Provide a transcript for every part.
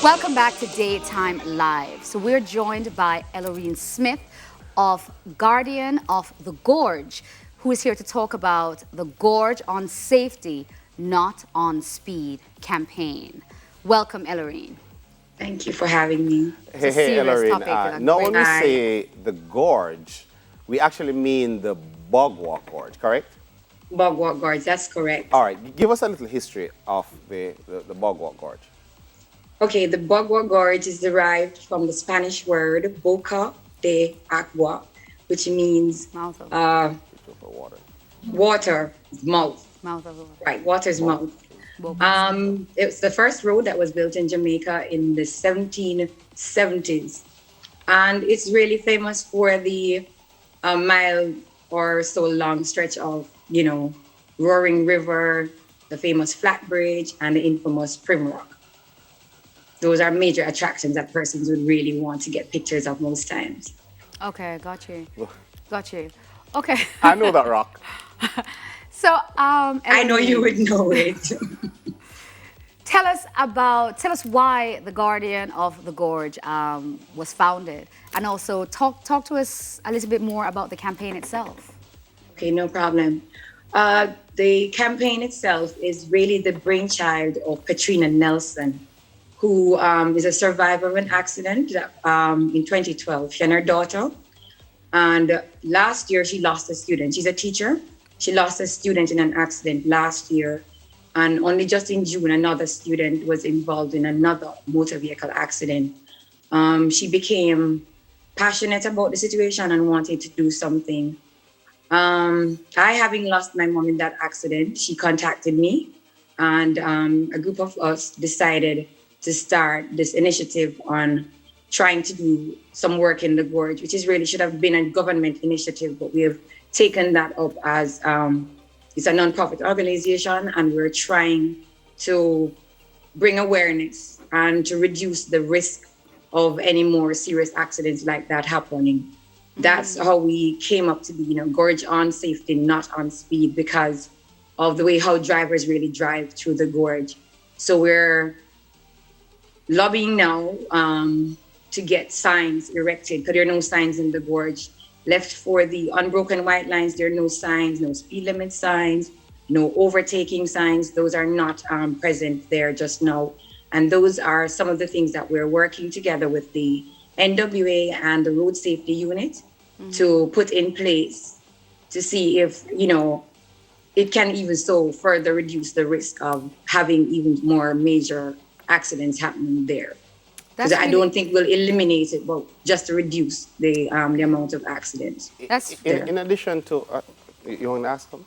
Welcome back to Daytime Live. So we're joined by Ellorine Smith of Guardian of the Gorge, who is here to talk about the Gorge on Safety, Not on Speed campaign. Welcome, Ellorine. Thank you for having me. It's a Hey, serious Ellorine. topic with a Now, great. when we Hi. say the gorge, we actually mean the Bogwalk Gorge, correct? Bogwalk Gorge, that's correct. All right, give us a little history of the Bogwalk Gorge. Okay, the Bogwalk Gorge is derived from the Spanish word boca de agua, which means Mouth of, For water. water, mouth. mouth of, Right, water's mouth. Boca. It's the first road that was built in Jamaica in the 1770s. And it's really famous for the mile or so long stretch of, Roaring River, the famous Flat Bridge, and the infamous Primrock. Those are major attractions that persons would really want to get pictures of most times. Okay, got you. Got you. Okay. I know that rock. So, I know you Ellorine, would know it. tell us why the Guardian of the Gorge was founded, and also talk to us a little bit more about the campaign itself. Okay, no problem. The campaign itself is really the brainchild of Katrina Nelson, who is a survivor of an accident in 2012. She and her daughter. And last year, she lost a student. She's a teacher. She lost a student in an accident last year. And only just in June, another student was involved in another motor vehicle accident. She became passionate about the situation and wanted to do something. Having lost my mom in that accident, she contacted me, and a group of us decided to start this initiative on trying to do some work in the gorge, which is really should have been a government initiative, but we have taken that up as it's a nonprofit organization, and we're trying to bring awareness and to reduce the risk of any more serious accidents like that happening. That's how we came up to be, gorge on safety, not on speed, because of the way how drivers really drive through the gorge. So we're lobbying now to get signs erected, because there are no signs in the gorge. Left for the unbroken white lines, there are no signs, no speed limit signs, no overtaking signs. Those are not present there just now. And those are some of the things that we're working together with the NWA and the Road Safety Unit to put in place to see if, it can even so further reduce the risk of having even more major accidents happening there. Because I don't think we'll eliminate it, but just to reduce the amount of accidents. That's In addition to, you want to ask them?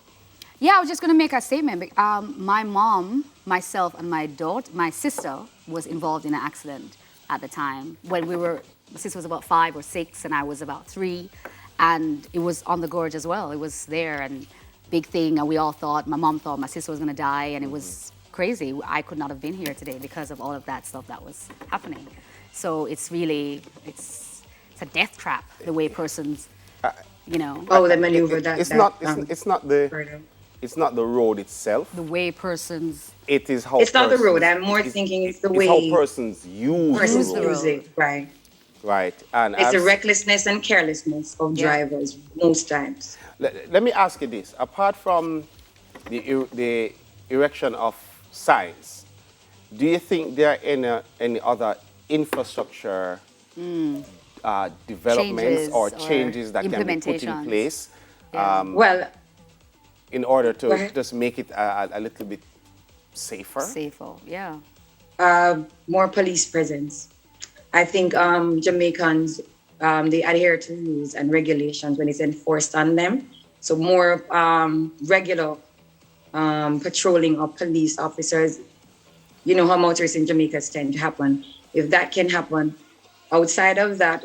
Yeah, I was just going to make a statement. My mom, myself, and my sister was involved in an accident at the time when my sister was about 5 or 6 and I was about 3. And it was on the gorge as well. It was there and big thing. And we all thought, my mom thought my sister was going to die. And it was crazy. I could not have been here today because of all of that stuff that was happening. So it's really, it's a death trap, the way persons, Oh, the maneuver It's not the road itself. the way persons It is how It's not the road. persons- I'm more thinking it's the it's way how persons use persons the road. use it, right? Right. And It's the I've- recklessness and carelessness of drivers most times. let me ask you this. Apart from the erection of signs, do you think there are any other infrastructure developments or changes that can be put in implementations. place Well, in order to Go ahead. just make it a little bit safer? safer, yeah. more police presence. I think Jamaicans, they adhere to rules and regulations when it's enforced on them. So more regular patrolling of police officers. You know how motorists in Jamaica tend to happen. If that can happen, outside of that,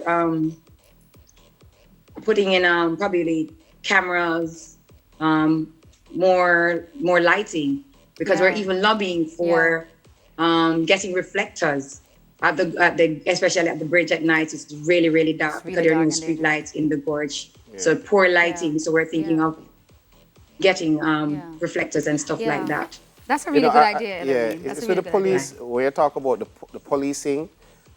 putting in probably cameras, more lighting, because we're Yeah. even lobbying for getting reflectors at the especially at the bridge at night. It's really, really dark really because there are no dark and street dangerous. lights in the gorge. So poor lighting. Yeah. So we're thinking Yeah. of getting Yeah. reflectors and stuff Yeah. like that. That's a really good idea, Yeah, Ellorine. That's it's a with really the good idea. police. When you talk about the policing,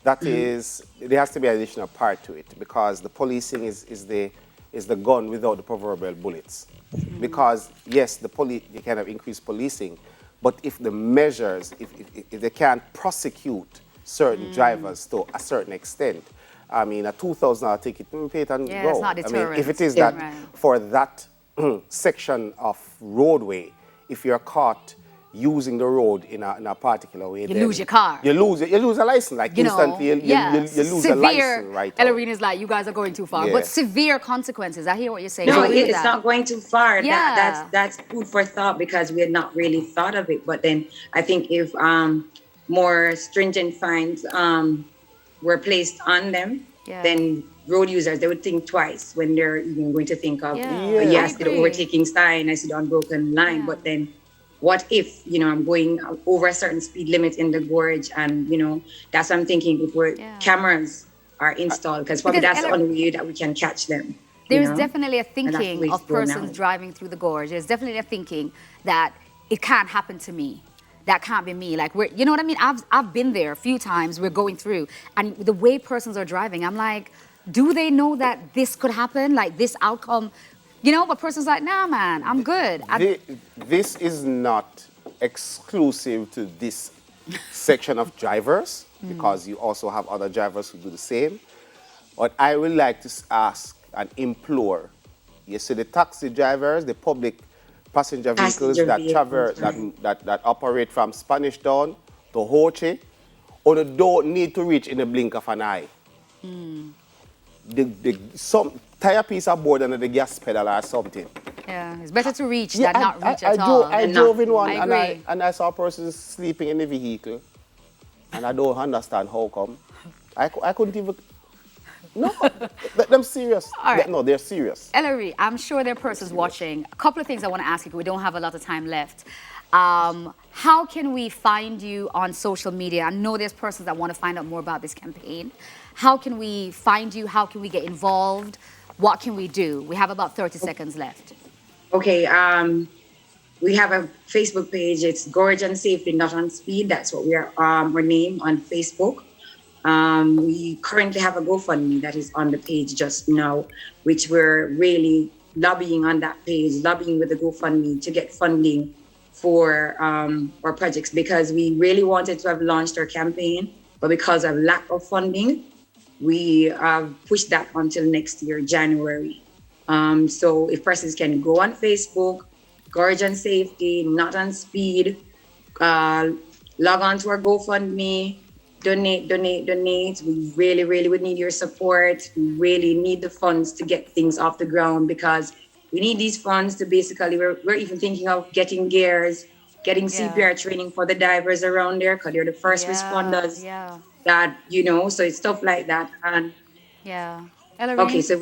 that is, there has to be an additional part to it because the policing is the gun without the proverbial bullets. Because yes, the police, you can have increased policing, but if the measures, if they can't prosecute certain drivers to a certain extent, I mean, a $2,000 ticket, pay it and Yeah, go. it's not I mean, if it deterrent. is Yeah. that Right. for that section of roadway, if you're caught using the road in a particular way, You then lose your car. You lose a license. Like You know, instantly, you yeah, lose a license right out. Ellorine is like, you guys are going too far. Yeah. But severe consequences. I hear what you're saying. No, I agree with it's that. not going too far. Yeah. That's food for thought because we had not really thought of it. But then I think if more stringent fines were placed on them, Yeah. then road users they would think twice when they're even going to think of Yeah, Yeah. I see the agree. overtaking sign, I see the unbroken line. Yeah. But then what if I'm going over a certain speed limit in the gorge and that's what I'm thinking if we're Yeah. cameras are installed because probably Because that's the only way that we can catch them. There's definitely a that's the way thinking it's of going persons now. driving through the gorge. There's definitely a thinking that it can't happen to me. That can't be me. Like you know what I mean? I've been there a few times. We're going through, and the way persons are driving, I'm like, do they know that this could happen? Like this outcome, But persons like, nah, man, I'm good. This is not exclusive to this section of drivers because you also have other drivers who do the same. But I would like to ask and implore, you see the taxi drivers, the public passenger vehicles Passenger that travel, vehicles, that operate from Spanish Town to Hoche, or they don't need to reach in the blink of an eye. Some tire piece aboard under the gas pedal or something. Yeah, it's better to reach than not reach I at all. I drove in one I and agree. I saw a person sleeping in the vehicle, and I don't understand how come. I couldn't even. No, them serious. All right. No, they're serious. Ellorine, I'm sure there are persons watching. A couple of things I want to ask you, 'cause we don't have a lot of time left. How can we find you on social media? I know there's persons that want to find out more about this campaign. How can we find you? How can we get involved? What can we do? We have about 30 seconds left. Okay, we have a Facebook page. It's Gorge and Safety, Not on Speed. That's what we're named on Facebook. We currently have a GoFundMe that is on the page just now, which we're really lobbying on that page, lobbying with the GoFundMe to get funding for our projects because we really wanted to have launched our campaign, but because of lack of funding, we have pushed that until next year, January. So if persons can go on Facebook, Gorge and Safety, Not on Speed, log on to our GoFundMe, donate. We really, really would need your support. We really need the funds to get things off the ground because we need these funds to basically, we're even thinking of getting gears, getting CPR training for the divers around there because they're the first responders. Yeah. That, so it's stuff like that. And Yeah. Ellorine, okay, so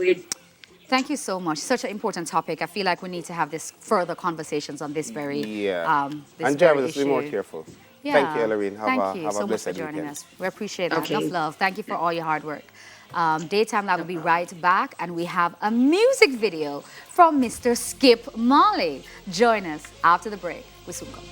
thank you so much. Such an important topic. I feel like we need to have this further conversations on this very this And very drivers, be more issue. careful. Yeah. Thank you, Ellorine. Thank you Have so a much for blessed joining weekend. us. We appreciate that. Okay. Enough love. Thank you for all your hard work. Daytime Lab will be right back, and we have a music video from Mr. Skip Marley. Join us after the break. We soon come.